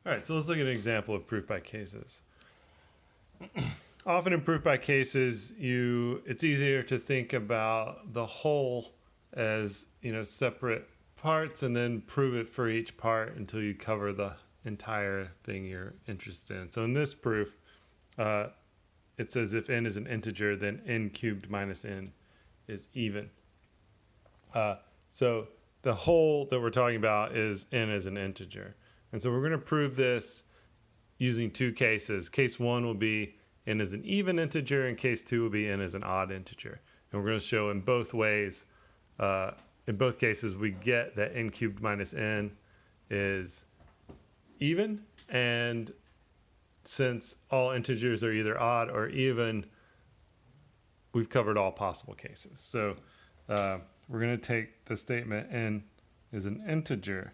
All right, so let's look at an example of proof by cases. Often in proof by cases, it's easier to think about the whole as separate parts and then prove it for each part until you cover the entire thing you're interested in. So in this proof, it says if n is an integer, then n cubed minus n is even. So the whole that we're talking about is n as an integer. And so we're going to prove this using two cases. Case one will be n as an even integer, and case two will be n as an odd integer. And we're going to show in both ways, in both cases, we get that n cubed minus n is even. And since all integers are either odd or even, we've covered all possible cases. So we're going to take the statement n is an integer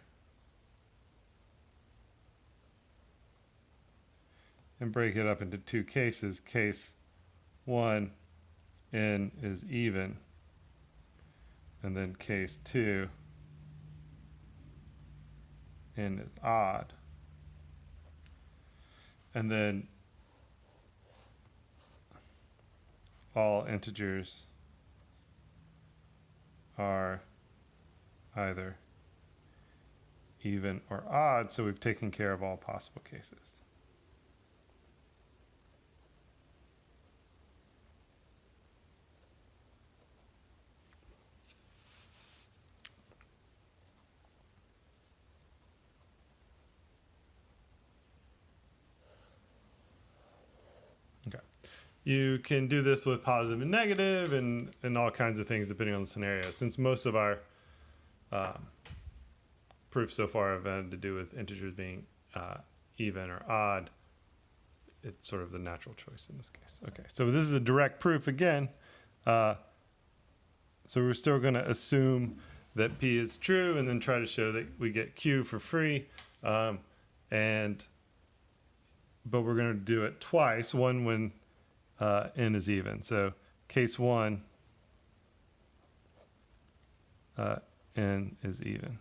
and break it up into two cases. Case one, n is even, and then case two, n is odd. And then all integers are either even or odd, so we've taken care of all possible cases. Okay. You can do this with positive and negative and all kinds of things depending on the scenario. Since most of our proofs so far have had to do with integers being even or odd, it's sort of the natural choice in this case. Okay, so this is a direct proof again. So we're still going to assume that P is true and then try to show that we get Q for free. But we're going to do it twice, one when n is even. So case one, n is even.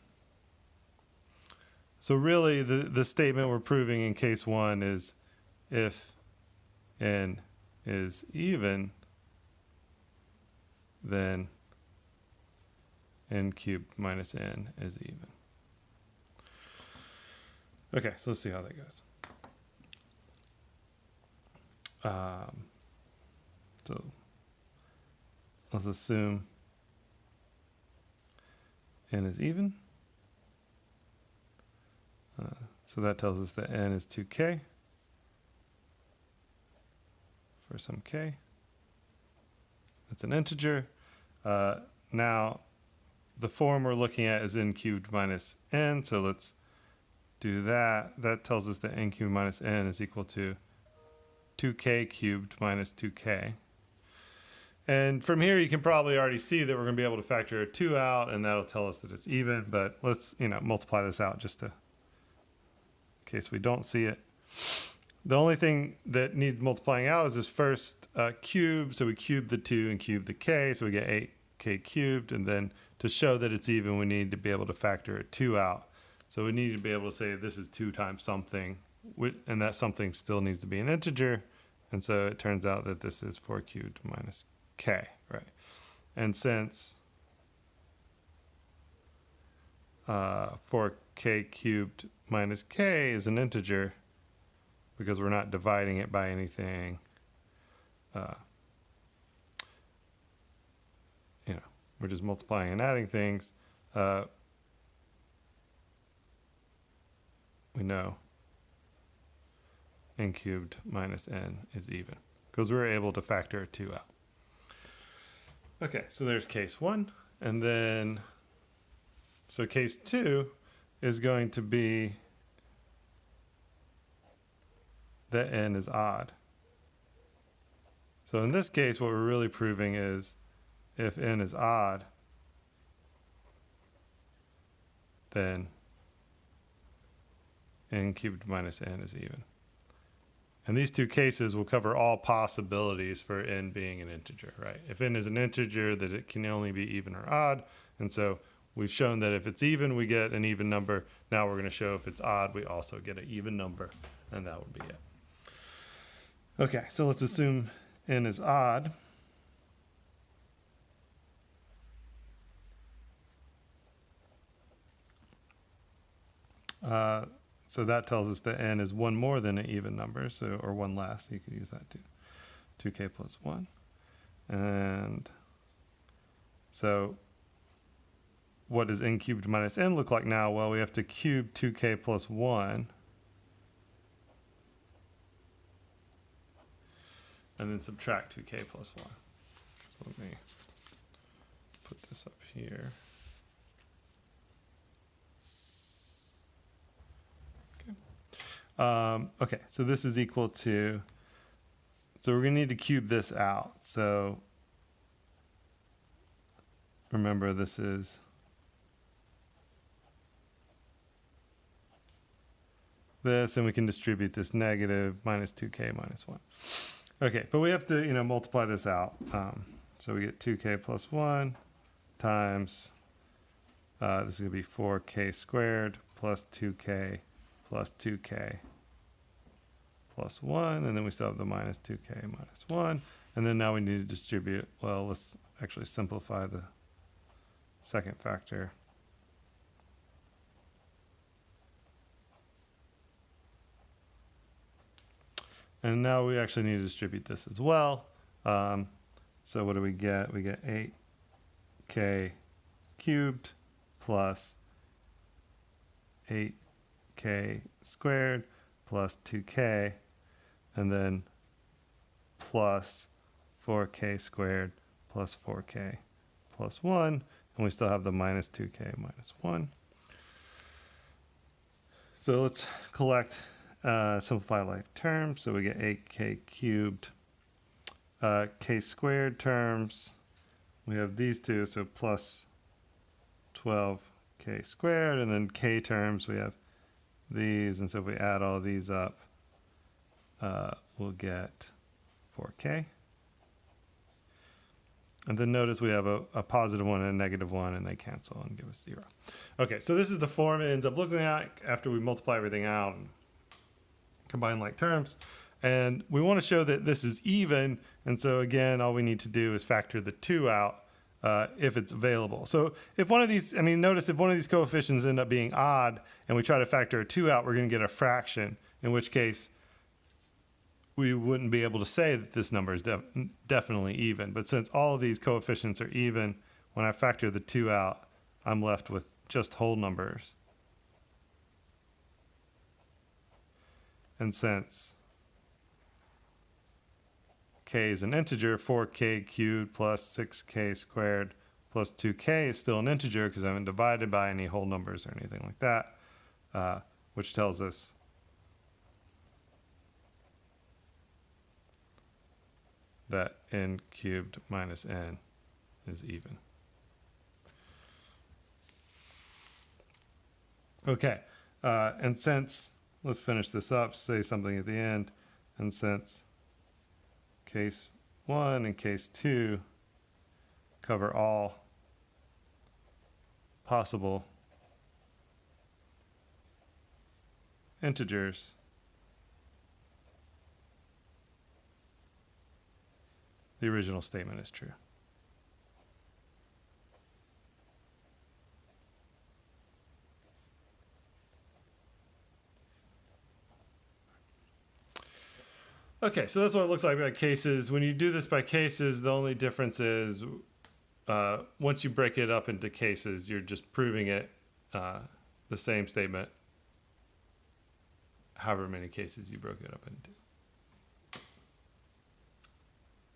So really the statement we're proving in case one is if n is even, then n cubed minus n is even. Okay, so let's see how that goes. So let's assume n is even. So that tells us that n is 2k for some k. That's an integer. Now, the form we're looking at is n cubed minus n, so let's do that. That tells us that n cubed minus n is equal to 2k cubed minus 2k. And from here, you can probably already see that we're going to be able to factor a 2 out, and that'll tell us that it's even. But let's multiply this out just in case we don't see it. The only thing that needs multiplying out is this first cube. So we cube the 2 and cube the k, so we get 8k cubed. And then to show that it's even, we need to be able to factor a 2 out. So we need to be able to say this is 2 times something, and that something still needs to be an integer. And so it turns out that this is 4 cubed minus k, right? And since 4k cubed minus k is an integer, because we're not dividing it by anything, we're just multiplying and adding things, we know n cubed minus n is even, because we're able to factor a 2 out. Okay, so there's case one, and then, so case two is going to be that n is odd. So in this case, what we're really proving is if n is odd, then n cubed minus n is even. And these two cases will cover all possibilities for n being an integer, right? If n is an integer, that it can only be even or odd. And so we've shown that if it's even, we get an even number. Now we're going to show if it's odd, we also get an even number, and that would be it. Okay, so let's assume n is odd. So that tells us that n is one more than an even number, so or one less. You could use that too. 2k plus 1. And so what does n cubed minus n look like now? Well, we have to cube 2k plus 1. And then subtract 2k plus 1. So let me put this up here. Okay, so this is equal to, so we're going to need to cube this out. So remember, this is this, and we can distribute this negative minus 2k minus 1. Okay, but we have to, multiply this out. So we get 2k plus 1 times, this is going to be 4k squared plus 2k plus 2k plus 1, and then we still have the minus 2k minus 1, and then now we need to distribute. Well, let's actually simplify the second factor. And now we actually need to distribute this as well. So what do we get? We get 8k cubed plus 8k squared plus 2k, and then plus 4k squared plus 4k plus 1, and we still have the minus 2k minus 1. So let's collect, simplify like terms. So we get 8k cubed, k squared terms. We have these two, so plus 12k squared, and then k terms, we have these, and so if we add all these up, we'll get 4k. And then notice we have a positive 1 and a negative 1, and they cancel and give us 0. Okay, so this is the form it ends up looking like after we multiply everything out and combine like terms. And we want to show that this is even, and so again, all we need to do is factor the 2 out if it's available. So if one of these, notice if one of these coefficients end up being odd and we try to factor a 2 out, we're going to get a fraction, in which case we wouldn't be able to say that this number is definitely even. But since all of these coefficients are even, when I factor the 2 out, I'm left with just whole numbers. And since k is an integer, 4k cubed plus 6k squared plus 2k is still an integer because I haven't divided by any whole numbers or anything like that, which tells us that n cubed minus n is even. Okay, and since, let's finish this up, say something at the end, and since case 1 and case 2 cover all possible integers, the original statement is true. Okay, so that's what it looks like by cases. When you do this by cases, the only difference is once you break it up into cases, you're just proving it, the same statement, however many cases you broke it up into.